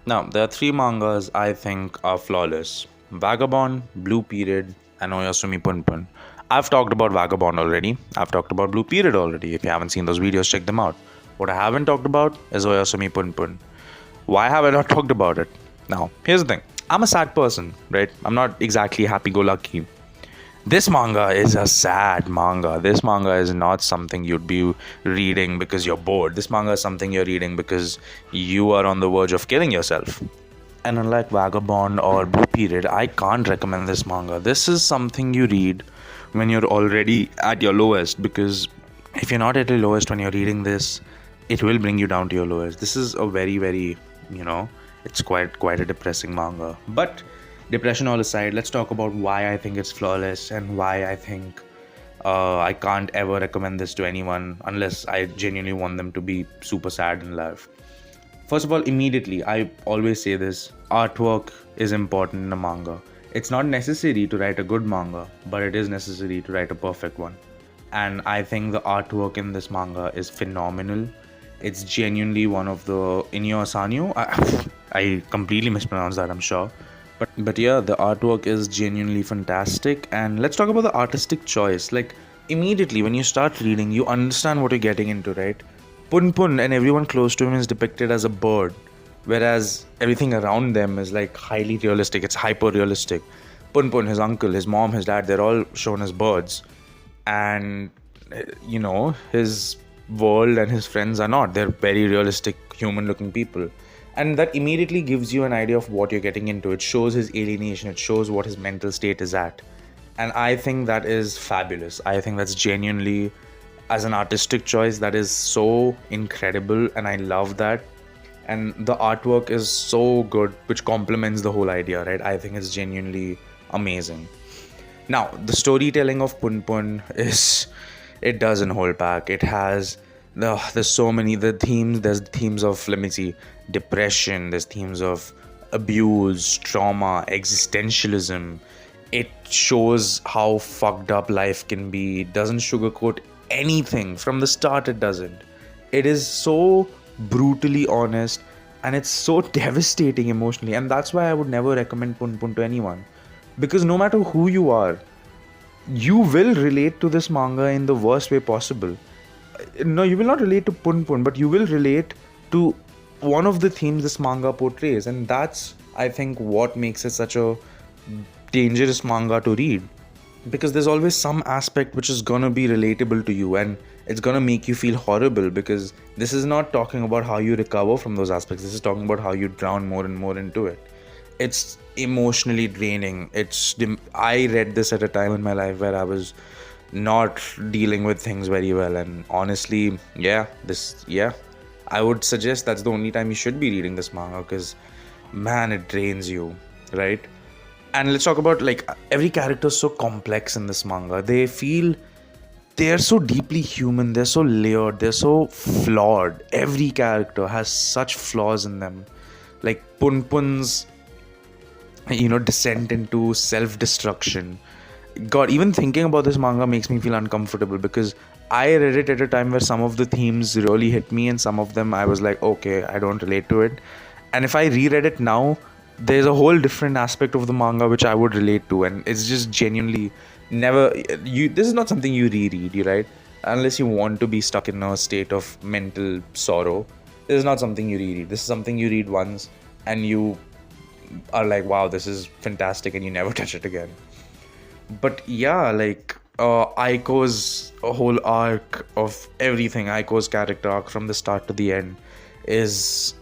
Now, there are three mangas I think are flawless: Vagabond, Blue Period, and Oyasumi Punpun. I've talked about Vagabond already. I've talked about Blue Period already. If you haven't seen those videos, check them out. What I haven't talked about is Oyasumi Punpun. Why have I not talked about it? Now, here's the thing. I'm a sad person, right? I'm not exactly happy-go-lucky. This manga is a sad manga. This manga is not something you'd be reading because you're bored. This manga is something you're reading because you are on the verge of killing yourself. And unlike Vagabond or Blue Period, I can't recommend this manga. This is something you read when you're already at your lowest, because if you're not at your lowest when you're reading this, it will bring you down to your lowest. This is a very, it's quite a depressing manga. But depression all aside, let's talk about why I think it's flawless and why I think I can't ever recommend this to anyone unless I genuinely want them to be super sad in life. First of all, immediately, I always say this: artwork is important in a manga. It's not necessary to write a good manga, but it is necessary to write a perfect one. And I think the artwork in this manga is phenomenal. It's genuinely one of the Inyo Asanyo. I completely mispronounced that, I'm sure. But yeah, the artwork is genuinely fantastic. And let's talk about the artistic choice. Like, immediately when you start reading, you understand what you're getting into, right? Punpun and everyone close to him is depicted as a bird, whereas everything around them is like highly realistic. It's hyper realistic. Punpun, his uncle, his mom, his dad, they're all shown as birds. And, his world and his friends are not. They're very realistic, human looking people. And that immediately gives you an idea of what you're getting into. It shows his alienation, it shows what his mental state is at. And I think that is fabulous. I think that's genuinely, as an artistic choice, that is so incredible, and I love that. And the artwork is so good, which complements the whole idea, right? I think it's genuinely amazing. Now, the storytelling of Punpun it doesn't hold back. It has there's so many themes. There's themes of, let me see, depression. There's themes of abuse, trauma, existentialism. It shows how fucked up life can be. It doesn't sugarcoat anything from the start. It doesn't. It is so brutally honest, and it's so devastating emotionally. And that's why I would never recommend Punpun to anyone, because no matter who you are, you will relate to this manga in the worst way possible. No, you will not relate to Punpun, but you will relate to one of the themes this manga portrays. And that's, I think, what makes it such a dangerous manga to read. Because there's always some aspect which is gonna be relatable to you, and it's gonna make you feel horrible, because this is not talking about how you recover from those aspects. This is talking about how you drown more and more into it. It's emotionally draining. I read this at a time in my life where I was not dealing with things very well, and honestly, I would suggest that's the only time you should be reading this manga, because man, it drains you, right? And let's talk about, like, every character is so complex in this manga. They're so deeply human, they're so layered, they're so flawed. Every character has such flaws in them. Like Punpun's descent into self-destruction. God, even thinking about this manga makes me feel uncomfortable, because I read it at a time where some of the themes really hit me, and some of them I was like, okay, I don't relate to it. And if I reread it now, there's a whole different aspect of the manga which I would relate to, and it's just genuinely this is not something you reread, right? Unless you want to be stuck in a state of mental sorrow. This is not something you reread. This is something you read once and you are like, wow, this is fantastic, and you never touch it again. But yeah, like, Aiko's whole arc of everything, Aiko's character arc from the start to the end, is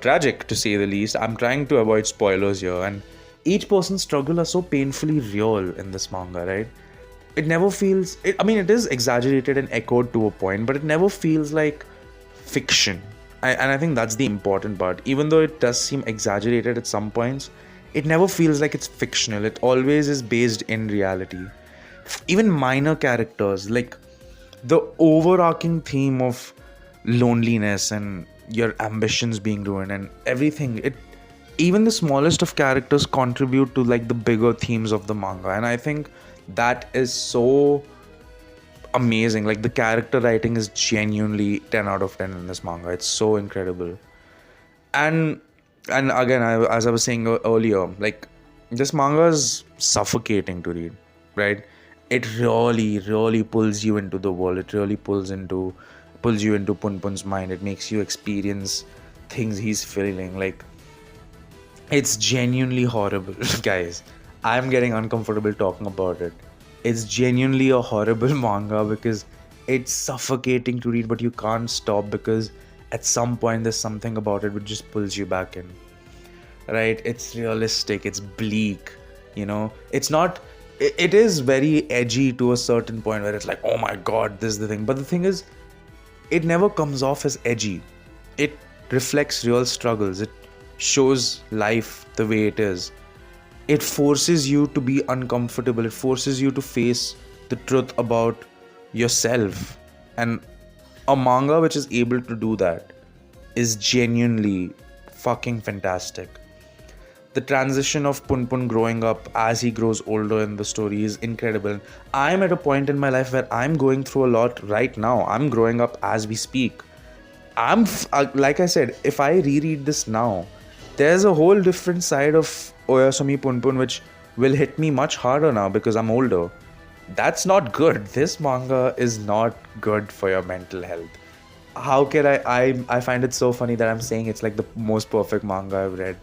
tragic, to say the least. I'm trying to avoid spoilers here, and each person's struggle are so painfully real in this manga, right? It never feels, it is exaggerated and echoed to a point, but it never feels like fiction. And I think that's the important part. Even though it does seem exaggerated at some points, it never feels like it's fictional. It always is based in reality. Even minor characters, like the overarching theme of loneliness and your ambitions being ruined and everything, even the smallest of characters contribute to, like, the bigger themes of the manga. And I think that is so amazing. Like, the character writing is genuinely 10 out of 10 in this manga. It's so incredible. And And again, as I was saying earlier, like, this manga is suffocating to read, right? It really, really pulls you into the world. It really pulls you into Punpun's mind. It makes you experience things he's feeling. Like, it's genuinely horrible, guys. I'm getting uncomfortable talking about it. It's genuinely a horrible manga because it's suffocating to read, but you can't stop because at some point there's something about it which just pulls you back in. Right? It's realistic, it's bleak, It's not, it is very edgy to a certain point where it's like, oh my god, this is the thing. But the thing is, it never comes off as edgy. It reflects real struggles. It shows life the way it is. It forces you to be uncomfortable. It forces you to face the truth about yourself. And a manga which is able to do that is genuinely fucking fantastic. The transition of Punpun growing up as he grows older in the story is incredible. I'm at a point in my life where I'm going through a lot right now. I'm growing up as we speak. Like I said, if I reread this now, there's a whole different side of Oyasumi Punpun which will hit me much harder now because I'm older. That's not good. This manga is not good for your mental health. How can I find it so funny that I'm saying it's like the most perfect manga I've read.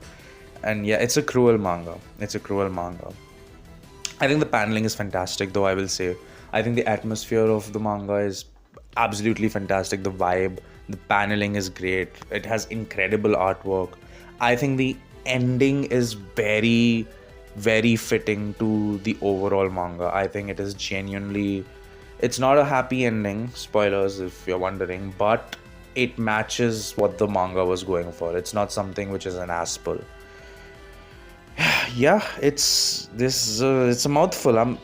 And yeah, it's a cruel manga. It's a cruel manga. I think the paneling is fantastic, though, I will say. I think the atmosphere of the manga is absolutely fantastic. The vibe, the paneling is great. It has incredible artwork. I think the ending is very, very fitting to the overall manga. I think it is genuinely... It's not a happy ending, spoilers if you're wondering, but it matches what the manga was going for. It's not something which is an ass-pull. Yeah, it's a mouthful.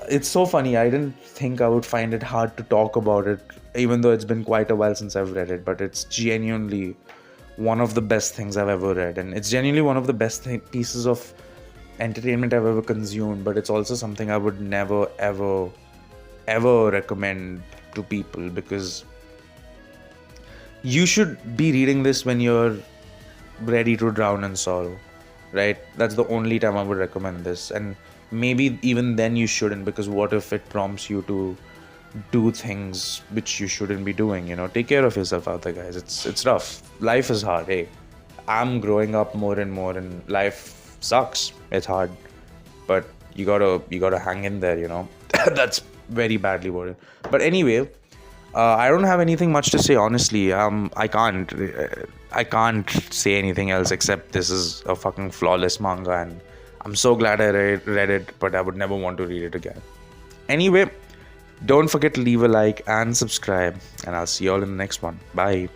It's so funny. I didn't think I would find it hard to talk about it, even though it's been quite a while since I've read it. But it's genuinely one of the best things I've ever read, and it's genuinely one of the best pieces of entertainment I've ever consumed. But it's also something I would never, ever, ever recommend to people, because you should be reading this when you're ready to drown in sorrow. Right? That's the only time I would recommend this. And maybe even then you shouldn't, because what if it prompts you to do things which you shouldn't be doing? Take care of yourself out there, guys. It's rough. Life is hard. Hey, I'm growing up more and more, and life sucks. It's hard, but you gotta hang in there. That's very badly worded. But anyway, I don't have anything much to say, honestly. I can't say anything else except this is a fucking flawless manga, and I'm so glad I read it, but I would never want to read it again. Anyway, don't forget to leave a like and subscribe, and I'll see you all in the next one. Bye.